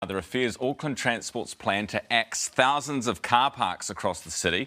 Other affairs, Auckland Transport's plan to axe thousands of car parks across the city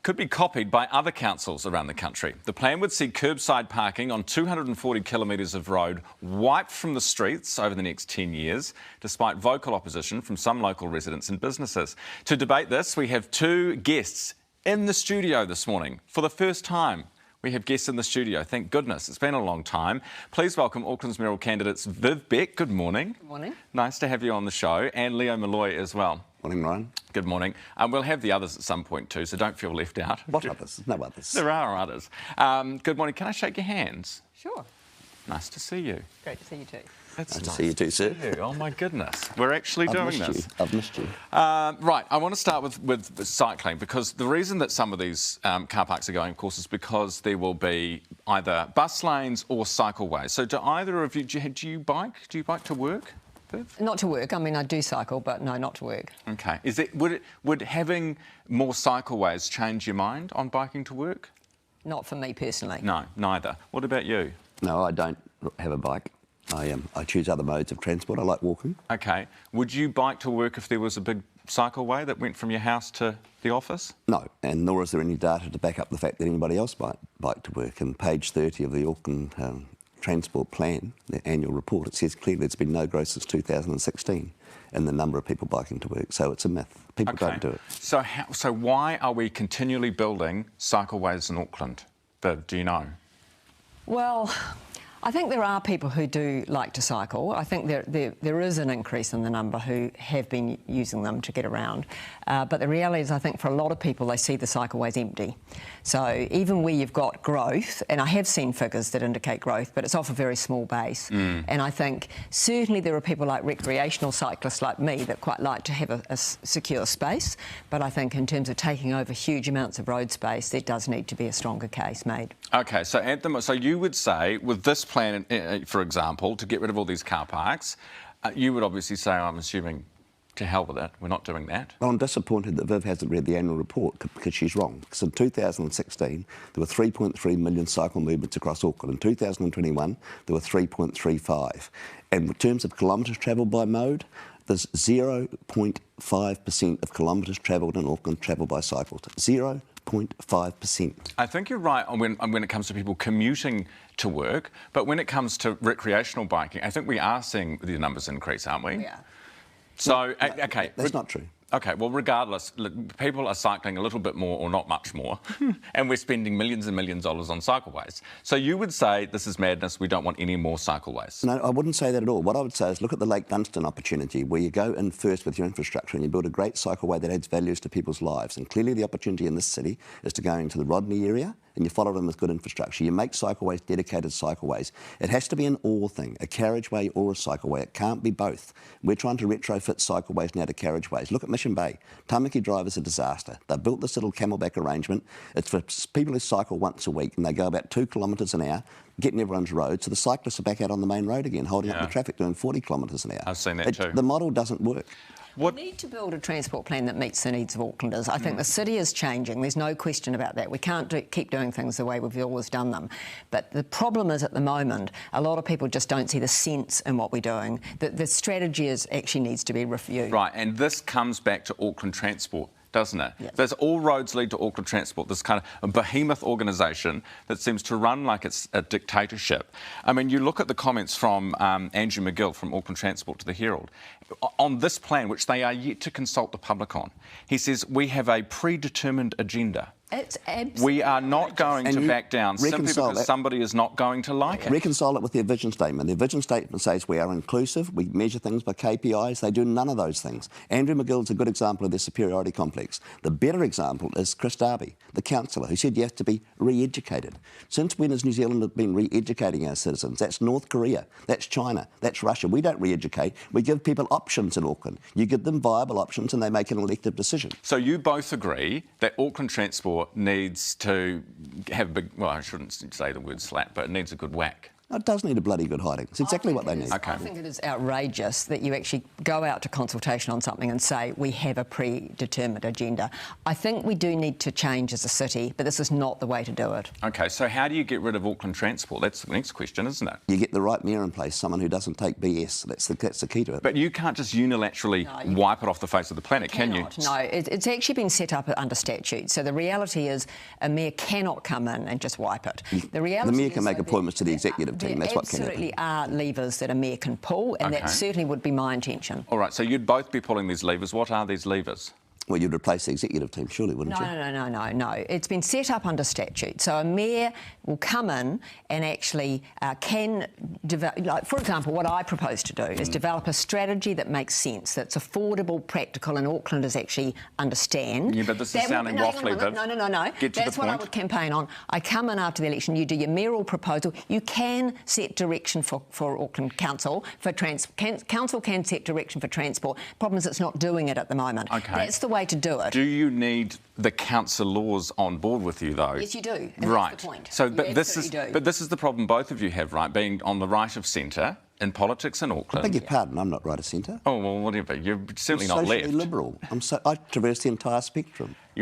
could be copied by other councils around the country. The plan would see curbside parking on 240 kilometres of road wiped from the streets over the next 10 years, despite vocal opposition from some local residents and businesses. To debate this, we have two guests in the studio this morning. For the first time, we have guests in the studio. Thank goodness. It's been a long time. Please welcome Auckland's mayoral candidates Viv Beck. Good morning. Good morning. Nice to have you on the show. And Leo Molloy as well. Morning, Ryan. Good morning. We'll have the others at some point too, so don't feel left out. What others? No others. There are others. Good morning. Can I shake your hands? Sure. Nice to see you. Great to see you too. That's Nice to see you too, sir. Oh my goodness. We're actually doing this. I've missed you. Right, I want to start with cycling, because the reason that some of these car parks are going, of course, is because there will be either bus lanes or cycleways. So do either of you, do you bike? Do you bike to work, Viv? Not to work. I mean, I do cycle, but no, not to work. Okay. Would having more cycleways change your mind on biking to work? Not for me personally. No, neither. What about you? No, I don't have a bike. I choose other modes of transport. I like walking. Okay. Would you bike to work if there was a big cycleway that went from your house to the office? No, and nor is there any data to back up the fact that anybody else might bike to work. And page 30 of the Auckland Transport Plan, the annual report, it says clearly there's been no growth since 2016 in the number of people biking to work. So it's a myth. People don't do it. So why are we continually building cycleways in Auckland? Viv, do you know? Well, I think there are people who do like to cycle. I think there is an increase in the number who have been using them to get around. But the reality is, I think for a lot of people, they see the cycleways empty. So even where you've got growth, and I have seen figures that indicate growth, but it's off a very small base. And I think certainly there are people like recreational cyclists like me that quite like to have a secure space. But I think in terms of taking over huge amounts of road space, there does need to be a stronger case made. OK, so you would say with this plan, for example, to get rid of all these car parks, you would obviously say, I'm assuming, to hell with it, we're not doing that. Well, I'm disappointed that Viv hasn't read the annual report because she's wrong. Because in 2016, there were 3.3 million cycle movements across Auckland. In 2021, there were 3.35. And in terms of kilometres travelled by mode, there's 0.5% of kilometres travelled in Auckland travelled by cycle. 0.5%. I think you're right when it comes to people commuting to work, but when it comes to recreational biking, I think we are seeing the numbers increase, aren't we? Yeah. So, No, OK. That's not true. OK, well, regardless, people are cycling a little bit more or not much more, and we're spending millions and millions of dollars on cycleways. So you would say this is madness, we don't want any more cycleways? No, I wouldn't say that at all. What I would say is look at the Lake Dunstan opportunity, where you go in first with your infrastructure and you build a great cycleway that adds values to people's lives. And clearly the opportunity in this city is to go into the Rodney area and you follow them with good infrastructure. You make cycleways dedicated cycleways. It has to be an or thing, a carriageway or a cycleway. It can't be both. We're trying to retrofit cycleways now to carriageways. Look at Mission Bay. Tamaki Drive is a disaster. They've built this little camelback arrangement. It's for people who cycle once a week and they go about 2 kilometres an hour, getting everyone's road, so the cyclists are back out on the main road again, holding up the traffic, doing 40 kilometres an hour. I've seen that too. The model doesn't work. We need to build a transport plan that meets the needs of Aucklanders. I think the city is changing. There's no question about that. We can't keep doing things the way we've always done them. But the problem is, at the moment, a lot of people just don't see the sense in what we're doing. The strategy actually needs to be reviewed. Right, and this comes back to Auckland Transport, doesn't it? Yes. There's all roads lead to Auckland Transport, this kind of a behemoth organisation that seems to run like it's a dictatorship. I mean, you look at the comments from Andrew McGill from Auckland Transport to the Herald on this plan, which they are yet to consult the public on. He says, we have a predetermined agenda. It's absolutely we are not going to back down simply because somebody is not going to like it. Reconcile it with their vision statement. Their vision statement says we are inclusive, we measure things by KPIs. They do none of those things. Andrew McGill's a good example of their superiority complex. The better example is Chris Darby, the councillor, who said you have to be re-educated. Since when has New Zealand been re-educating our citizens? That's North Korea, that's China, that's Russia. We don't re-educate. We give people options in Auckland. You give them viable options and they make an elective decision. So you both agree that Auckland Transport needs to have a big, well, I shouldn't say the word slap, but it needs a good whack. It does need a bloody good hiding. It's exactly what they need. Okay. I think it is outrageous that you actually go out to consultation on something and say, we have a predetermined agenda. I think we do need to change as a city, but this is not the way to do it. OK, so how do you get rid of Auckland Transport? That's the next question, isn't it? You get the right mayor in place, someone who doesn't take BS. That's the key to it. But you can't just unilaterally wipe it off the face of the planet, can you? No, it's actually been set up under statute. So the reality is a mayor cannot come in and just wipe it. The mayor can make appointments to the executive team. That's what can happen. There absolutely are levers that a mayor can pull, and that certainly would be my intention. All right, so you'd both be pulling these levers. What are these levers? Well, you'd replace the executive team, surely, wouldn't you? No. It's been set up under statute. So a mayor will come in and actually can develop, like, for example, what I propose to do is develop a strategy that makes sense, that's affordable, practical, and Aucklanders actually understand. Yeah, but this is sounding waffly, Viv. No. Get to that's the what I point. would campaign on. I come in after the election, you do your mayoral proposal, you can set direction for Auckland Council, Council can set direction for transport. Problem is it's not doing it at the moment. Okay. That's the way to do it. Do you need the councillors on board with you, though? Yes, you do. And Right. That's the point. So, You this is the problem both of you have, right? Being on the right of centre in politics in I Auckland. beg your pardon, I'm not right of centre. Oh well, whatever. You're certainly I'm not socially left. liberal. I traverse the entire spectrum. Are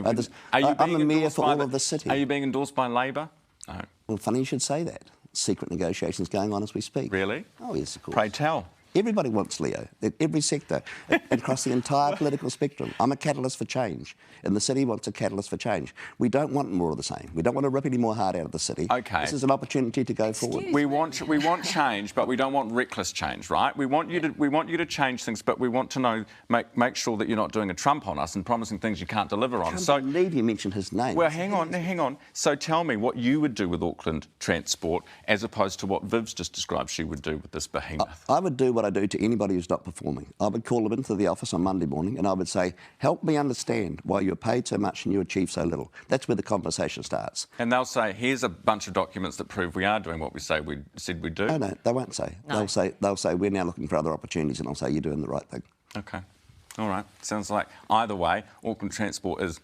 you I'm being a mayor endorsed for by all of the city. Are you being endorsed by Labor? No. Well, funny you should say that. Secret negotiations going on as we speak. Really? Oh, yes, of course. Pray tell. Everybody wants Leo, in every sector, across the entire political spectrum. I'm a catalyst for change, and the city wants a catalyst for change. We don't want more of the same. We don't want to rip any more heart out of the city. Okay. This is an opportunity to go forward. We want change, but we don't want reckless change, right? We want you to change things, but we want to make sure that you're not doing a Trump on us and promising things you can't deliver on. I can't believe you mentioned his name. Well, hang on. So tell me what you would do with Auckland Transport as opposed to what Viv's just described she would do with this behemoth. I would do what I do to anybody who's not performing. I would call them into the office on Monday morning and I would say, help me understand why you're paid so much and you achieve so little. That's where the conversation starts. And they'll say, here's a bunch of documents that prove we are doing what we said we'd do. No, they won't say. No. They'll say, we're now looking for other opportunities, and I'll say, you're doing the right thing. Okay. All right. Sounds like either way, Auckland Transport is...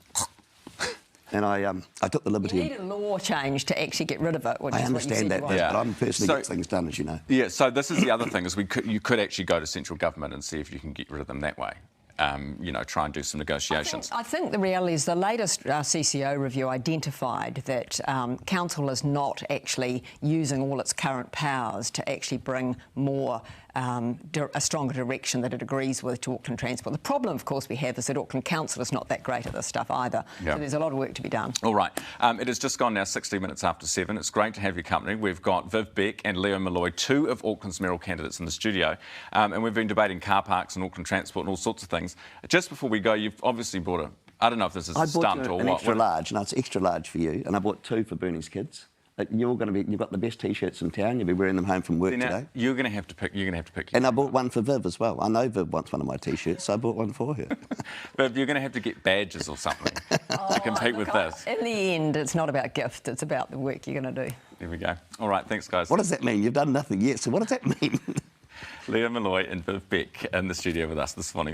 And I took the liberty... You need a law change to actually get rid of it, which I is what you said understand that, you want. but I'm personally So- get things done, as you know. Yeah, so this is the other thing, is you could actually go to central government and see if you can get rid of them that way. Try and do some negotiations. I think the reality is the latest CCO review identified that council is not actually using all its current powers to actually bring more a stronger direction that it agrees with to Auckland Transport. The problem, of course, we have is that Auckland Council is not that great at this stuff either. Yeah. So there's a lot of work to be done. All right. It has just gone now 60 minutes after 7. It's great to have your company. We've got Viv Beck and Leo Molloy, two of Auckland's mayoral candidates in the studio. And we've been debating car parks and Auckland Transport and all sorts of things. Just before we go, you've obviously bought I don't know if this is a stunt or an what. extra large. No, it's extra large for you. And I bought two for Bernie's kids. You've got the best T-shirts in town. You'll be wearing them home from work today. You're going to have to pick. And I bought one for Viv as well. I know Viv wants one of my T-shirts, so I bought one for her. Viv, you're going to have to get badges or something to compete with this. In the end, it's not about gift, it's about the work you're going to do. There we go. All right, thanks, guys. What does that mean? You've done nothing yet, so what does that mean? Leo Molloy and Viv Beck in the studio with us this morning.